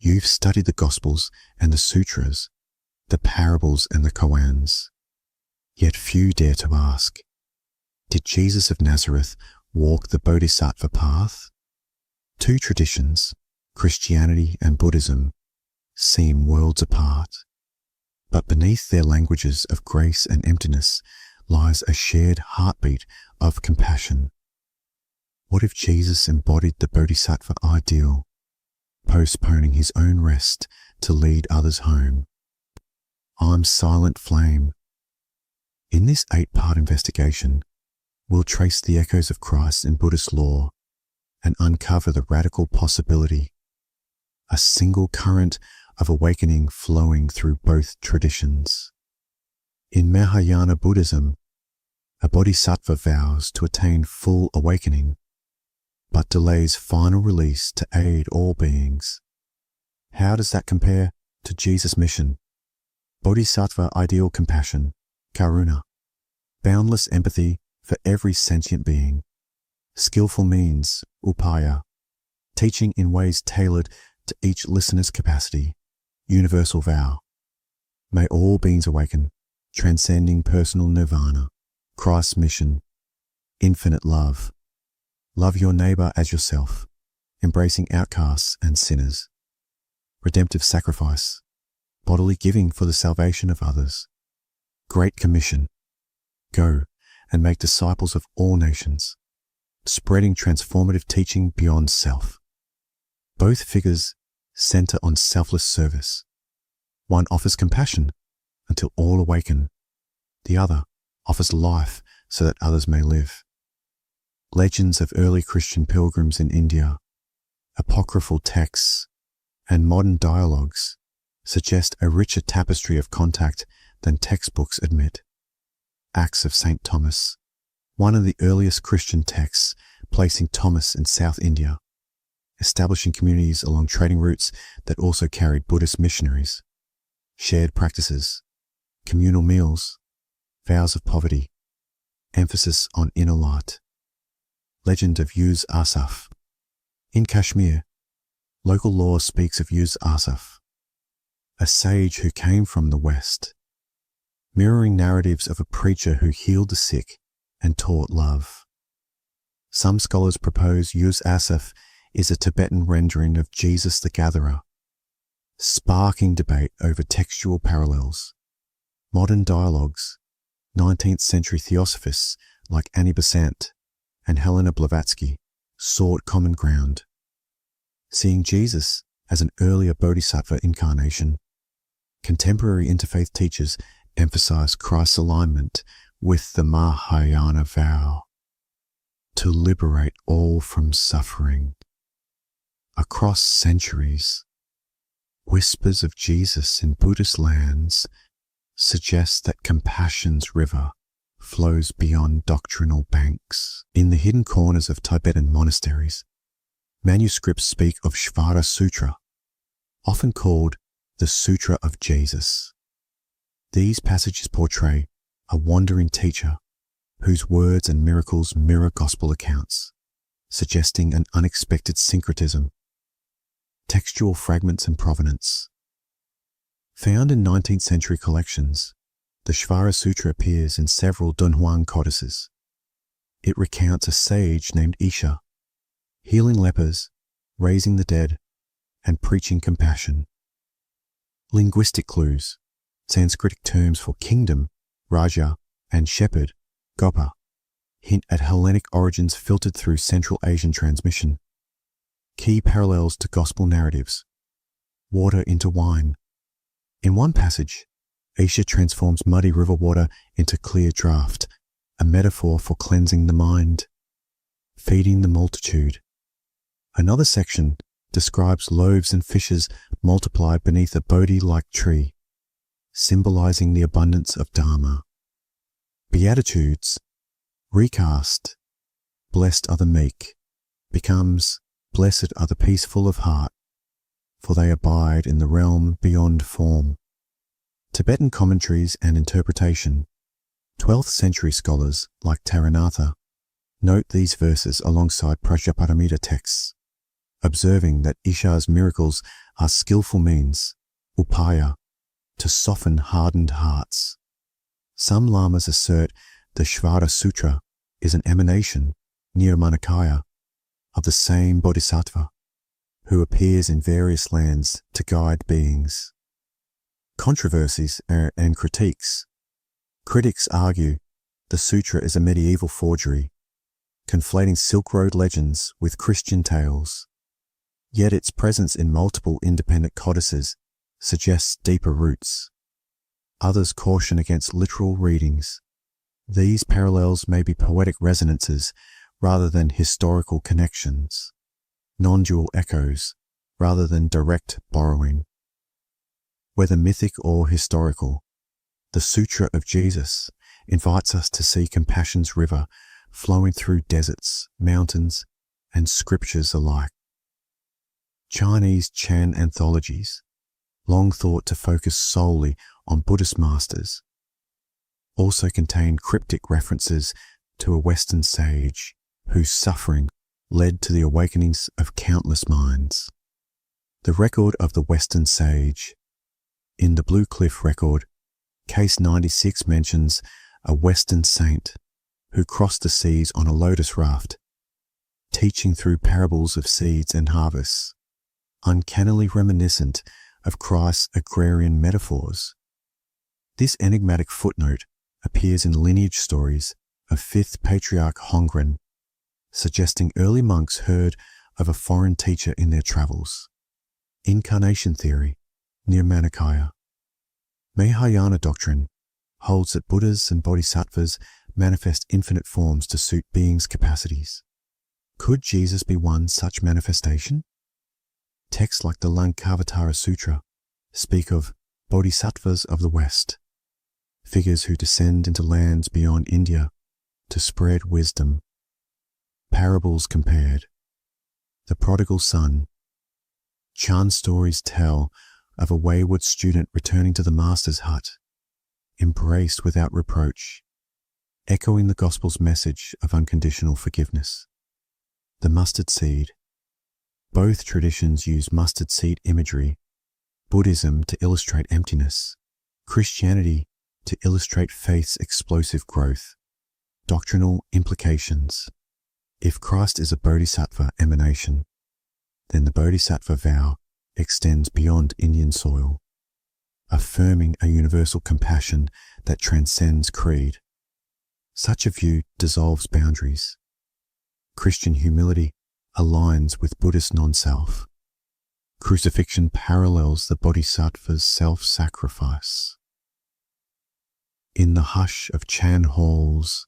You've studied the Gospels and the Sutras, the parables and the koans. Yet few dare to ask, did Jesus of Nazareth walk the Bodhisattva path? Two traditions, Christianity and Buddhism, seem worlds apart. But beneath their languages of grace and emptiness lies a shared heartbeat of compassion. What if Jesus embodied the Bodhisattva ideal, postponing his own rest to lead others home? I'm Silent Flame. In this 8-part investigation, we'll trace the echoes of Christ in Buddhist lore and uncover the radical possibility, a single current of awakening flowing through both traditions. In Mahayana Buddhism, a bodhisattva vows to attain full awakening, but delays final release to aid all beings. How does that compare to Jesus' mission? Bodhisattva ideal compassion, karuna, boundless empathy for every sentient being, skillful means, upaya, teaching in ways tailored to each listener's capacity, universal vow. May all beings awaken, transcending personal nirvana, Christ's mission, infinite love. Love your neighbor as yourself, embracing outcasts and sinners. Redemptive sacrifice, bodily giving for the salvation of others. Great Commission, go and make disciples of all nations, spreading transformative teaching beyond self. Both figures center on selfless service. One offers compassion until all awaken. The other offers life so that others may live. Legends of early Christian pilgrims in India, apocryphal texts, and modern dialogues suggest a richer tapestry of contact than textbooks admit. Acts of St. Thomas, one of the earliest Christian texts, placing Thomas in South India, establishing communities along trading routes that also carried Buddhist missionaries. Shared practices, communal meals, vows of poverty, emphasis on inner light. Legend of Yuz Asaf. In Kashmir, local lore speaks of Yuz Asaf, a sage who came from the West, mirroring narratives of a preacher who healed the sick and taught love. Some scholars propose Yuz Asaf is a Tibetan rendering of Jesus the Gatherer, sparking debate over textual parallels. Modern dialogues, 19th century theosophists like Annie Besant and Helena Blavatsky sought common ground, seeing Jesus as an earlier bodhisattva incarnation. Contemporary interfaith teachers emphasize Christ's alignment with the Mahayana vow to liberate all from suffering. Across centuries, whispers of Jesus in Buddhist lands suggest that compassion's river flows beyond doctrinal banks. In the hidden corners of Tibetan monasteries, manuscripts speak of Shvara Sutra, often called the Sutra of Jesus. These passages portray a wandering teacher whose words and miracles mirror gospel accounts, suggesting an unexpected syncretism. Textual fragments and provenance. Found in 19th century collections, the Shvara Sutra appears in several Dunhuang codices. It recounts a sage named Isha, healing lepers, raising the dead, and preaching compassion. Linguistic clues, Sanskritic terms for kingdom, Raja, and shepherd, Gopa, hint at Hellenic origins filtered through Central Asian transmission. Key parallels to gospel narratives. Water into wine. In one passage, Isha transforms muddy river water into clear draught, a metaphor for cleansing the mind, feeding the multitude. Another section describes loaves and fishes multiplied beneath a Bodhi-like tree, symbolizing the abundance of Dharma. Beatitudes, recast, blessed are the meek, becomes blessed are the peaceful of heart, for they abide in the realm beyond form. Tibetan commentaries and interpretation. 12th century scholars like Taranatha note these verses alongside Prajnaparamita texts, observing that Isha's miracles are skillful means, upaya, to soften hardened hearts. Some lamas assert the Shvara Sutra is an emanation, nirmanakaya, of the same Bodhisattva, who appears in various lands to guide beings. Controversies and critiques. Critics argue the sutra is a medieval forgery, conflating Silk Road legends with Christian tales. Yet its presence in multiple independent codices suggests deeper roots. Others caution against literal readings. These parallels may be poetic resonances rather than historical connections, non-dual echoes rather than direct borrowing. Whether mythic or historical, the Sutra of Jesus invites us to see compassion's river flowing through deserts, mountains, and scriptures alike. Chinese Chan anthologies, long thought to focus solely on Buddhist masters, also contain cryptic references to a Western sage whose suffering led to the awakenings of countless minds. The record of the Western sage. In the Blue Cliff record, Case 96 mentions a Western saint who crossed the seas on a lotus raft, teaching through parables of seeds and harvests, uncannily reminiscent of Christ's agrarian metaphors. This enigmatic footnote appears in lineage stories of 5th Patriarch Hongren, suggesting early monks heard of a foreign teacher in their travels. Incarnation theory, Nirmanakaya. Mahayana doctrine holds that Buddhas and Bodhisattvas manifest infinite forms to suit beings' capacities. Could Jesus be one such manifestation? Texts like the Lankavatara Sutra speak of Bodhisattvas of the West, figures who descend into lands beyond India to spread wisdom. Parables compared. The prodigal son. Chan stories tell of a wayward student returning to the master's hut, embraced without reproach, echoing the Gospel's message of unconditional forgiveness. The mustard seed. Both traditions use mustard seed imagery, Buddhism to illustrate emptiness, Christianity to illustrate faith's explosive growth. Doctrinal implications. If Christ is a Bodhisattva emanation, then the Bodhisattva vow extends beyond Indian soil, affirming a universal compassion that transcends creed. Such a view dissolves boundaries. Christian humility aligns with Buddhist non-self. Crucifixion parallels the Bodhisattva's self-sacrifice. In the hush of Chan halls,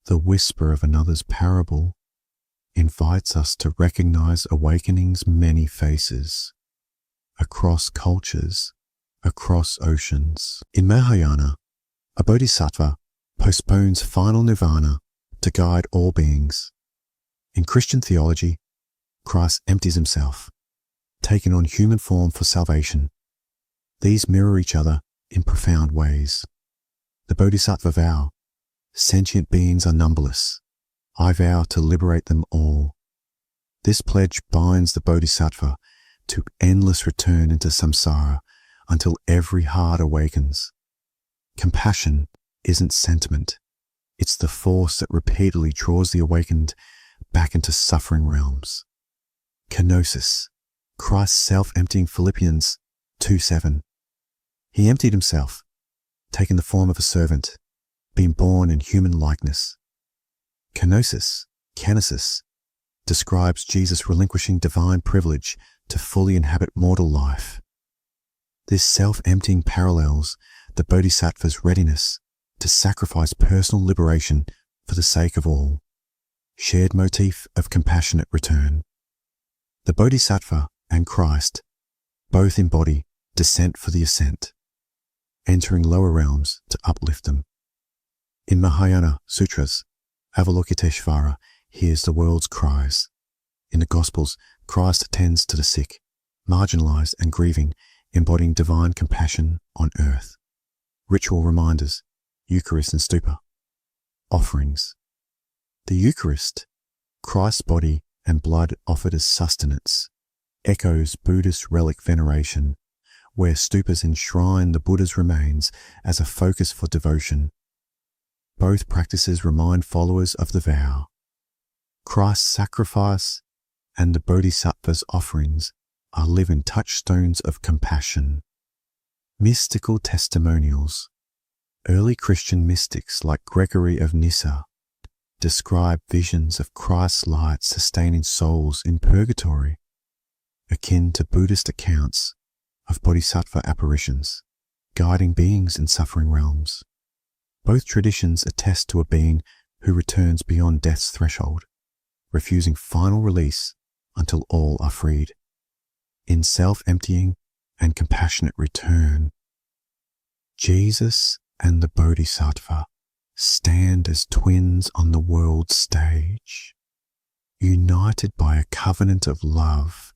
the whisper of another's parable invites us to recognize awakening's many faces, across cultures, across oceans. In Mahayana, a bodhisattva postpones final nirvana to guide all beings. In Christian theology, Christ empties himself, taking on human form for salvation. These mirror each other in profound ways. The Bodhisattva vow, sentient beings are numberless. I vow to liberate them all. This pledge binds the Bodhisattva to endless return into samsara until every heart awakens. Compassion isn't sentiment. It's the force that repeatedly draws the awakened back into suffering realms. Kenosis, Christ's self-emptying. Philippians 2:7. He emptied himself, taking the form of a servant, being born in human likeness. Kenosis, kenosis, describes Jesus relinquishing divine privilege to fully inhabit mortal life. This self-emptying parallels the Bodhisattva's readiness to sacrifice personal liberation for the sake of all. Shared motif of compassionate return. The Bodhisattva and Christ both embody descent for the ascent, entering lower realms to uplift them. In Mahayana Sutras, Avalokiteshvara hears the world's cries. In the Gospels, Christ attends to the sick, marginalized and grieving, embodying divine compassion on earth. Ritual reminders, Eucharist and Stupa. Offerings. The Eucharist, Christ's body and blood offered as sustenance, echoes Buddhist relic veneration, where stupas enshrine the Buddha's remains as a focus for devotion. Both practices remind followers of the vow. Christ's sacrifice and the Bodhisattva's offerings are living touchstones of compassion. Mystical testimonials. Early Christian mystics like Gregory of Nyssa describe visions of Christ's light sustaining souls in purgatory, akin to Buddhist accounts of Bodhisattva apparitions, guiding beings in suffering realms. Both traditions attest to a being who returns beyond death's threshold, refusing final release until all are freed, in self-emptying and compassionate return. Jesus and the Bodhisattva stand as twins on the world stage, united by a covenant of love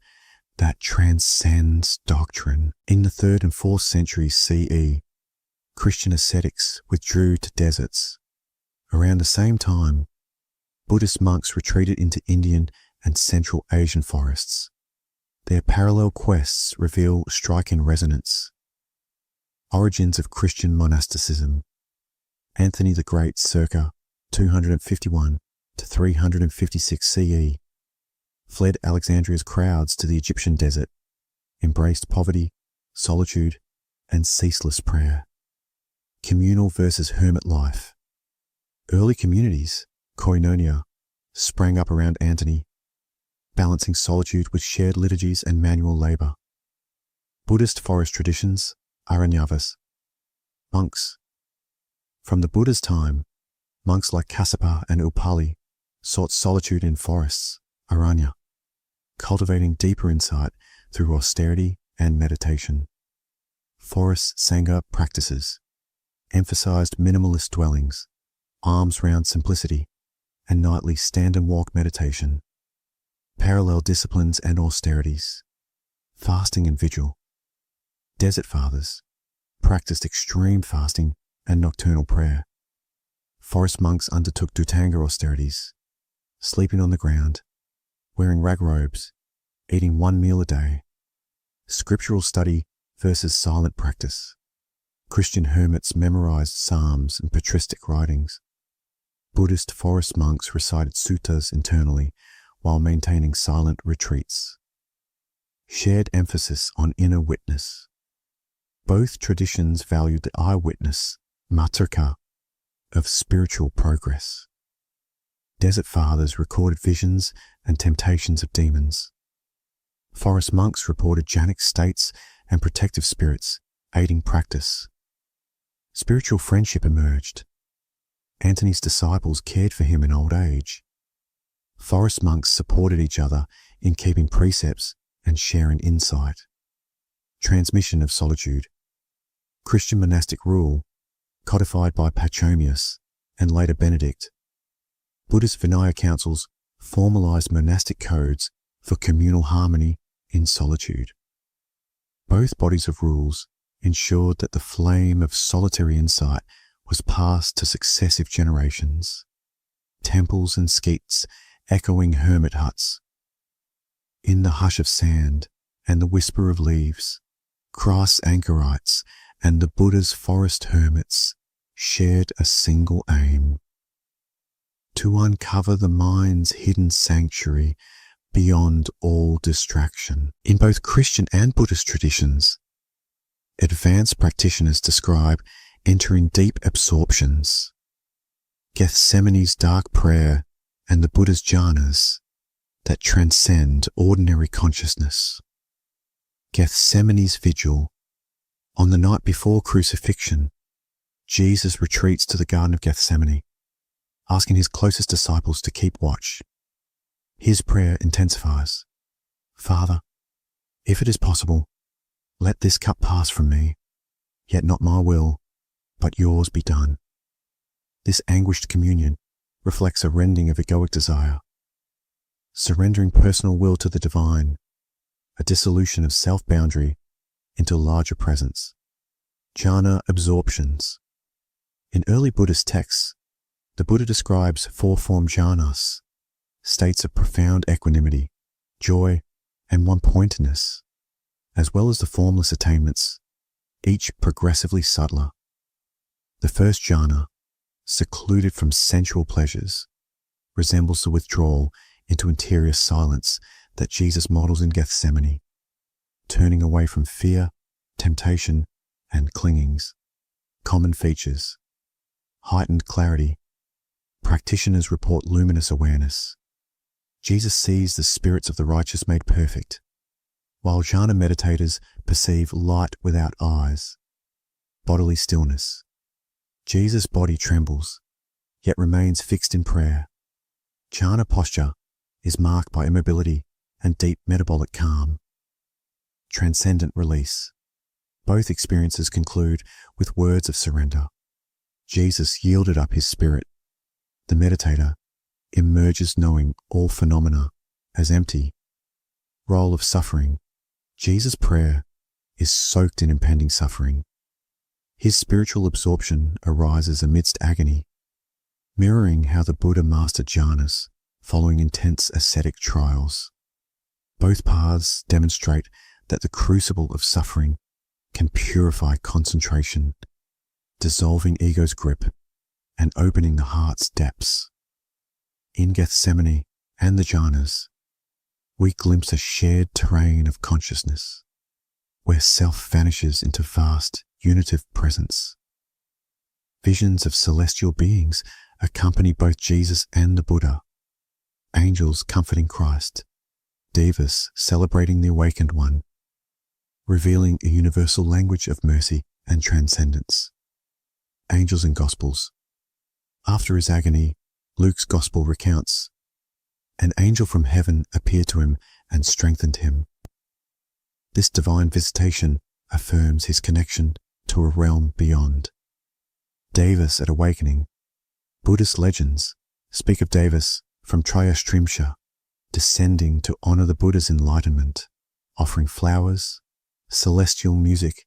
that transcends doctrine. In the 3rd and 4th centuries CE, Christian ascetics withdrew to deserts. Around the same time, Buddhist monks retreated into Indian and Central Asian forests. Their parallel quests reveal striking resonance. Origins of Christian monasticism. Anthony the Great circa 251 to 356 CE fled Alexandria's crowds to the Egyptian desert, embraced poverty, solitude, and ceaseless prayer. Communal versus hermit life. Early communities, koinonia, sprang up around Antony, balancing solitude with shared liturgies and manual labor. Buddhist forest traditions, aranyavas. Monks. From the Buddha's time, monks like Kassapa and Upali sought solitude in forests, aranya, cultivating deeper insight through austerity and meditation. Forest Sangha practices emphasized minimalist dwellings, alms-round simplicity, and nightly stand and walk meditation. Parallel disciplines and austerities, fasting and vigil. Desert Fathers practiced extreme fasting and nocturnal prayer. Forest monks undertook Dhutanga austerities, sleeping on the ground, wearing rag robes, eating one meal a day. Scriptural study versus silent practice. Christian hermits memorized psalms and patristic writings. Buddhist forest monks recited suttas internally while maintaining silent retreats. Shared emphasis on inner witness. Both traditions valued the eyewitness, matrika, of spiritual progress. Desert Fathers recorded visions and temptations of demons. Forest monks reported jhanic states and protective spirits, aiding practice. Spiritual friendship emerged. Antony's disciples cared for him in old age. Forest monks supported each other in keeping precepts and sharing insight. Transmission of solitude. Christian monastic rule, codified by Pachomius and later Benedict. Buddhist Vinaya councils formalized monastic codes for communal harmony in solitude. Both bodies of rules ensured that the flame of solitary insight was passed to successive generations. Temples and skeets echoing hermit huts. In the hush of sand and the whisper of leaves, Christ's anchorites and the Buddha's forest hermits shared a single aim: to uncover the mind's hidden sanctuary beyond all distraction. In both Christian and Buddhist traditions, advanced practitioners describe entering deep absorptions. Gethsemane's dark prayer and the Buddha's jhanas that transcend ordinary consciousness. Gethsemane's vigil. On the night before crucifixion, Jesus retreats to the Garden of Gethsemane, asking his closest disciples to keep watch. His prayer intensifies. Father, if it is possible, let this cup pass from me, yet not my will, but yours be done. This anguished communion reflects a rending of egoic desire, surrendering personal will to the divine, a dissolution of self-boundary into larger presence. Jhana absorptions. In early Buddhist texts, the Buddha describes four-form jhanas, states of profound equanimity, joy, and one-pointedness, as well as the formless attainments, each progressively subtler. The first jhana, secluded from sensual pleasures, resembles the withdrawal into interior silence that Jesus models in Gethsemane, turning away from fear, temptation, and clingings. Common features: heightened clarity. Practitioners report luminous awareness. Jesus sees the spirits of the righteous made perfect, while jhana meditators perceive light without eyes. Bodily stillness. Jesus' body trembles, yet remains fixed in prayer. Jhana posture is marked by immobility and deep metabolic calm. Transcendent release. Both experiences conclude with words of surrender. Jesus yielded up his spirit. The meditator emerges knowing all phenomena as empty. Role of suffering. Jesus' prayer is soaked in impending suffering. His spiritual absorption arises amidst agony, mirroring how the Buddha mastered jhanas following intense ascetic trials. Both paths demonstrate that the crucible of suffering can purify concentration, dissolving ego's grip and opening the heart's depths. In Gethsemane and the jhanas, we glimpse a shared terrain of consciousness, where self vanishes into vast, unitive presence. Visions of celestial beings accompany both Jesus and the Buddha. Angels comforting Christ, devas celebrating the awakened one, revealing a universal language of mercy and transcendence. Angels and Gospels. After his agony, Luke's Gospel recounts, an angel from heaven appeared to him and strengthened him. This divine visitation affirms his connection to a realm beyond. Devas at awakening. Buddhist legends speak of devas from Trayastrimsha descending to honor the Buddha's enlightenment, offering flowers, celestial music,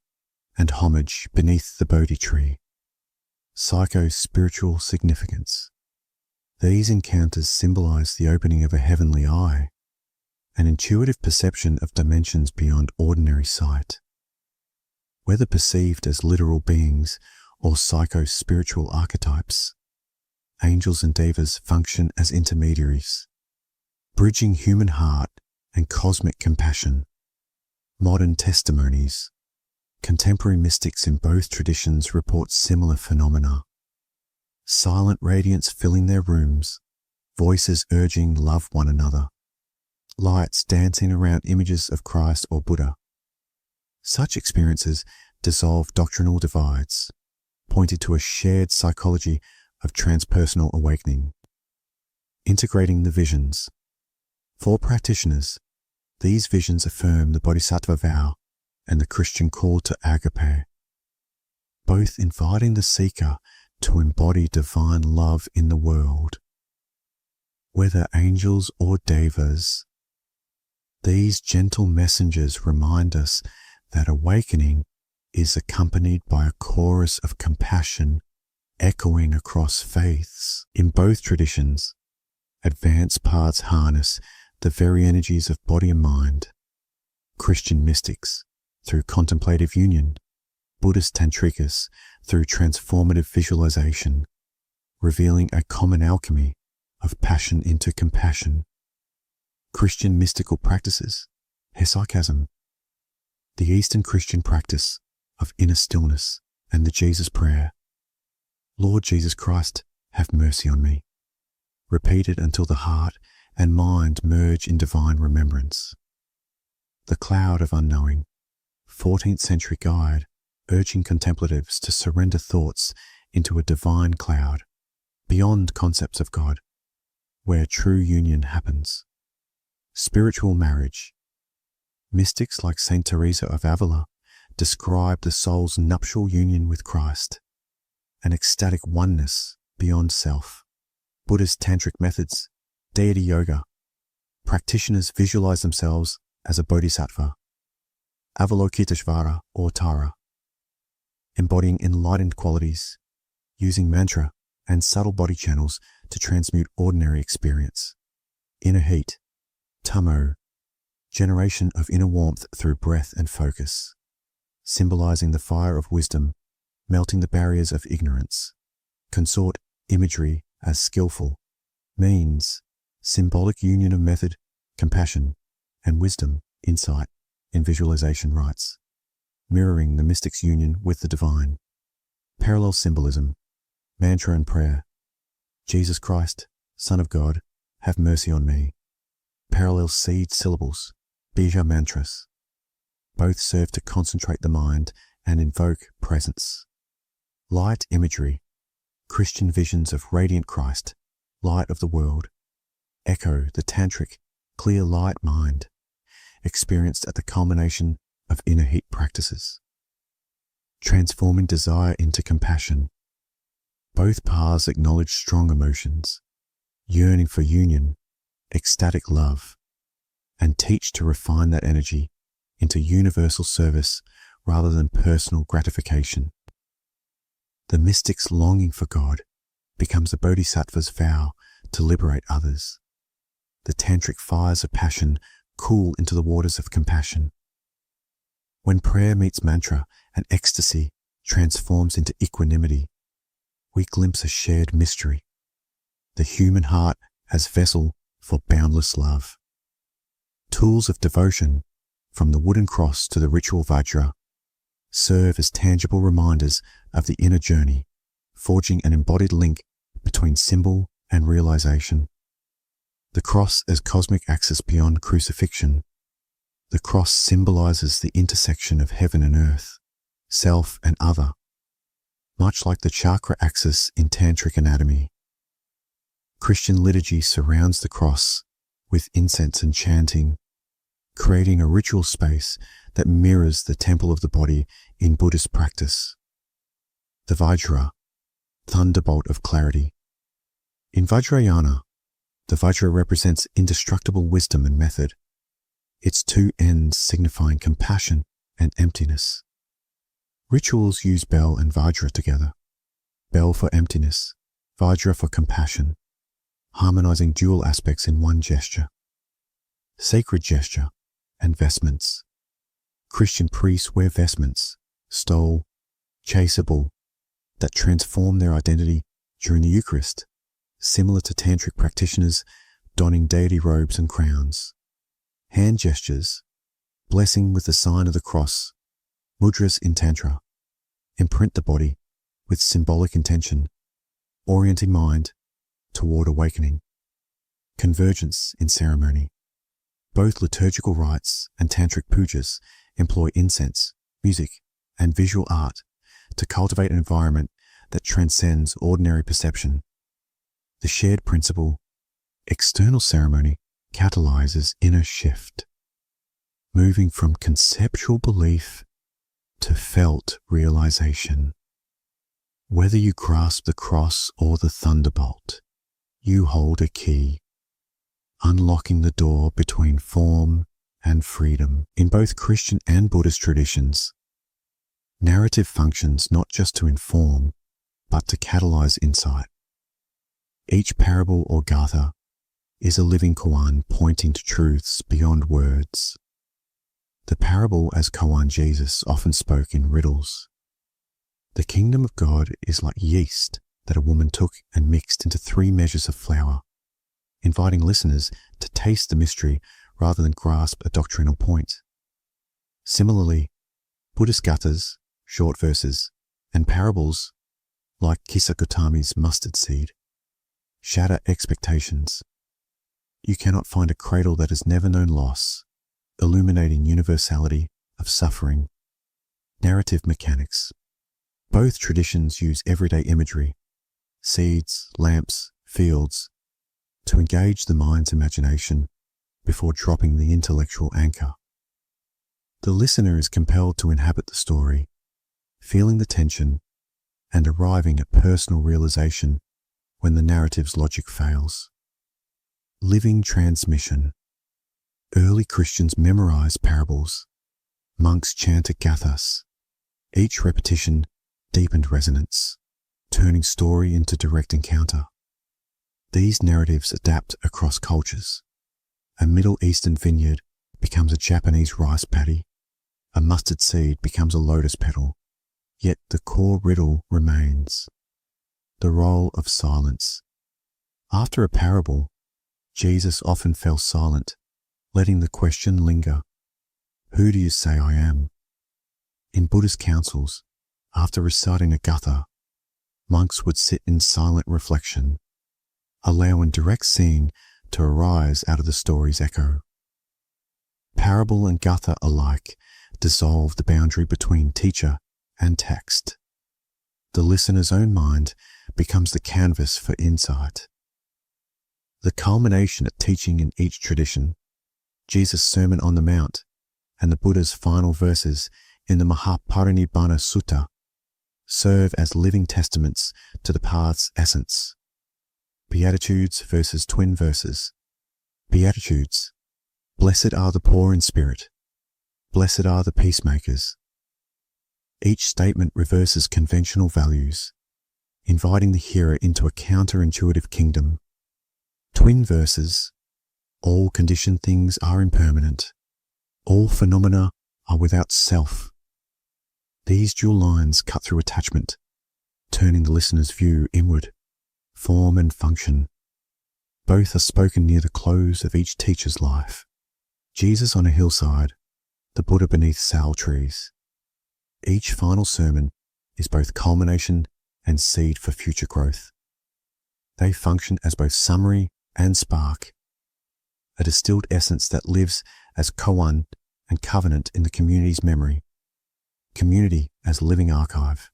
and homage beneath the Bodhi tree. Psycho-spiritual significance. These encounters symbolize the opening of a heavenly eye, an intuitive perception of dimensions beyond ordinary sight. Whether perceived as literal beings or psycho-spiritual archetypes, angels and devas function as intermediaries, bridging human heart and cosmic compassion. Modern testimonies. Contemporary mystics in both traditions report similar phenomena. Silent radiance filling their rooms, voices urging love one another, lights dancing around images of Christ or Buddha. Such experiences dissolve doctrinal divides, pointing to a shared psychology of transpersonal awakening. Integrating the visions. For practitioners, these visions affirm the Bodhisattva vow and the Christian call to agape, both inviting the seeker to embody divine love in the world. Whether angels or devas, these gentle messengers remind us that awakening is accompanied by a chorus of compassion echoing across faiths. In both traditions, advanced paths harness the very energies of body and mind. Christian mystics through contemplative union, Buddhist tantrikas through transformative visualization, revealing a common alchemy of passion into compassion. Christian mystical practices, hesychasm, the Eastern Christian practice of inner stillness and the Jesus prayer. Lord Jesus Christ, have mercy on me, repeated until the heart and mind merge in divine remembrance. The cloud of unknowing, 14th century guide urging contemplatives to surrender thoughts into a divine cloud, beyond concepts of God, where true union happens. Spiritual marriage. Mystics like Saint Teresa of Avila describe the soul's nuptial union with Christ, an ecstatic oneness beyond self. Buddhist tantric methods, deity yoga. Practitioners visualize themselves as a bodhisattva, Avalokiteshvara or Tara, embodying enlightened qualities, using mantra and subtle body channels to transmute ordinary experience. inner heat, tamo, generation of inner warmth through breath and focus, symbolizing the fire of wisdom, melting the barriers of ignorance. Consort imagery as skillful, means symbolic union of method, compassion, and wisdom, insight, in visualization rites, mirroring the mystic's union with the divine. Parallel symbolism, mantra and prayer. Jesus Christ, Son of God, have mercy on me. Parallel seed syllables, bija mantras. Both serve to concentrate the mind and invoke presence. Light imagery, Christian visions of radiant Christ, light of the world, echo the tantric, clear light mind, experienced at the culmination of inner heat practices. Transforming desire into compassion. Both paths acknowledge strong emotions, yearning for union, ecstatic love, and teach to refine that energy into universal service rather than personal gratification. The mystic's longing for God becomes the Bodhisattva's vow to liberate others. The tantric fires of passion cool into the waters of compassion. When prayer meets mantra and ecstasy transforms into equanimity, we glimpse a shared mystery, the human heart as vessel for boundless love. Tools of devotion, from the wooden cross to the ritual vajra, serve as tangible reminders of the inner journey, forging an embodied link between symbol and realization. The cross as cosmic axis beyond crucifixion. The cross symbolizes the intersection of heaven and earth, self and other, much like the chakra axis in tantric anatomy. Christian liturgy surrounds the cross with incense and chanting, creating a ritual space that mirrors the temple of the body in Buddhist practice. The Vajra, thunderbolt of clarity. In Vajrayana, the Vajra represents indestructible wisdom and method, its two ends signifying compassion and emptiness. Rituals use bell and Vajra together, bell for emptiness, Vajra for compassion, harmonizing dual aspects in one gesture. Sacred gesture and vestments. Christian priests wear vestments, stole, chaseable, that transform their identity during the Eucharist, similar to tantric practitioners donning deity robes and crowns. Hand gestures, blessing with the sign of the cross, mudras in Tantra, imprint the body with symbolic intention, orienting mind toward awakening. Convergence in ceremony. Both liturgical rites and tantric pujas employ incense, music, and visual art to cultivate an environment that transcends ordinary perception. The shared principle, external ceremony, catalyzes inner shift, moving from conceptual belief to felt realization. Whether you grasp the cross or the thunderbolt, you hold a key, unlocking the door between form and freedom. In both Christian and Buddhist traditions, narrative functions not just to inform, but to catalyze insight. Each parable or gāthā is a living koan pointing to truths beyond words. The parable as koan Jesus often spoke in riddles. The kingdom of God is like yeast that a woman took and mixed into 3 measures of flour, inviting listeners to taste the mystery rather than grasp a doctrinal point. Similarly, Buddhist gāthās, short verses, and parables, like Kisa Gautami's mustard seed, shatter expectations. You cannot find a cradle that has never known loss, illuminating universality of suffering. Narrative mechanics. Both traditions use everyday imagery, seeds, lamps, fields, to engage the mind's imagination before dropping the intellectual anchor. The listener is compelled to inhabit the story, feeling the tension and arriving at personal realization when the narrative's logic fails. Living transmission. Early Christians memorized parables. Monks chanted gāthās. Each repetition deepened resonance, turning story into direct encounter. These narratives adapt across cultures, A Middle Eastern vineyard becomes a Japanese rice paddy. A mustard seed becomes a lotus petal. Yet the core riddle remains. The role of silence. After a parable, Jesus often fell silent, letting the question linger. Who do you say I am? In Buddhist councils, after reciting a gāthā, monks would sit in silent reflection, allowing direct seeing to arise out of the story's echo. Parable and gāthā alike dissolve the boundary between teacher and text. The listener's own mind becomes the canvas for insight. The culmination at teaching in each tradition, Jesus' Sermon on the Mount, and the Buddha's final verses in the Mahaparinibbana Sutta serve as living testaments to the path's essence. Beatitudes versus twin verses. Beatitudes. Blessed are the poor in spirit. Blessed are the peacemakers. Each statement reverses conventional values, inviting the hearer into a counterintuitive kingdom. Twin verses. All conditioned things are impermanent. All phenomena are without self. These dual lines cut through attachment, turning the listener's view inward, form and function. Both are spoken near the close of each teacher's life. Jesus on a hillside, the Buddha beneath sal trees. Each final sermon is both culmination and seed for future growth. They function as both summary and spark, a distilled essence that lives as koan and covenant in the community's memory, community as living archive.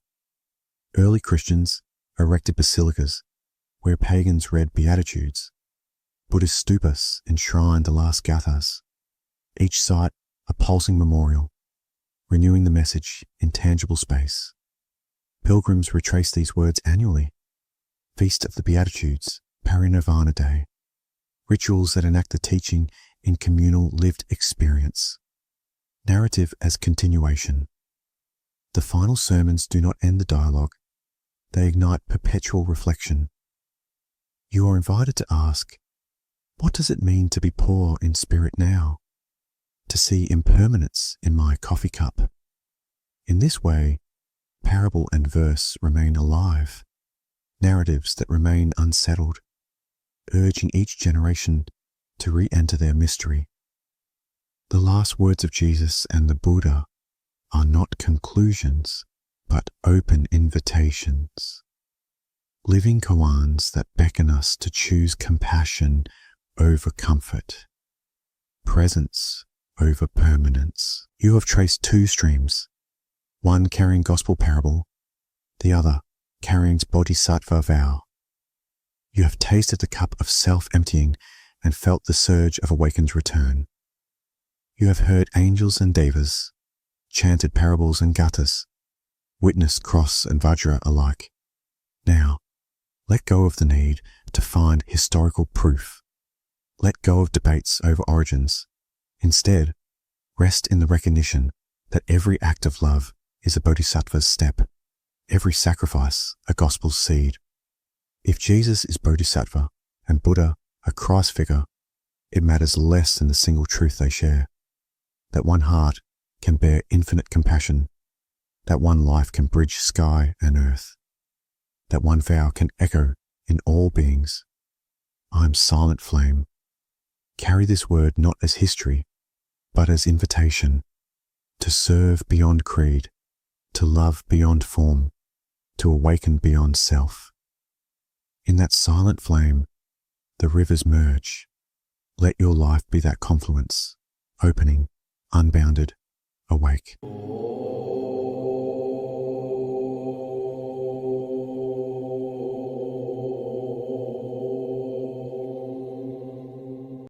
Early Christians erected basilicas where pagans read Beatitudes. Buddhist stupas enshrined the last gāthās, each site a pulsing memorial, renewing the message in tangible space. Pilgrims retrace these words annually. Feast of the Beatitudes, Parinirvana Day, rituals that enact the teaching in communal lived experience. Narrative as continuation. The final sermons do not end the dialogue, they ignite perpetual reflection. You are invited to ask, what does it mean to be poor in spirit now? To see impermanence in my coffee cup? In this way, parable and verse remain alive, narratives that remain unsettled, urging each generation to re-enter their mystery. The last words of Jesus and the Buddha are not conclusions, but open invitations. Living koans that beckon us to choose compassion over comfort, presence over permanence. You have traced two streams, one carrying gospel parable, the other carrying Bodhisattva vow. You have tasted the cup of self-emptying and felt the surge of awakened return. You have heard angels and devas, chanted parables and gāthās, witnessed cross and vajra alike. Now, let go of the need to find historical proof. Let go of debates over origins. Instead, rest in the recognition that every act of love is a bodhisattva's step, every sacrifice a gospel's seed. If Jesus is bodhisattva and Buddha a Christ figure, it matters less than the single truth they share. That one heart can bear infinite compassion, that one life can bridge sky and earth, that one vow can echo in all beings. I am silent flame. Carry this word not as history, but as invitation, to serve beyond creed, to love beyond form, to awaken beyond self. In that silent flame, the rivers merge. Let your life be that confluence, opening, unbounded, awake.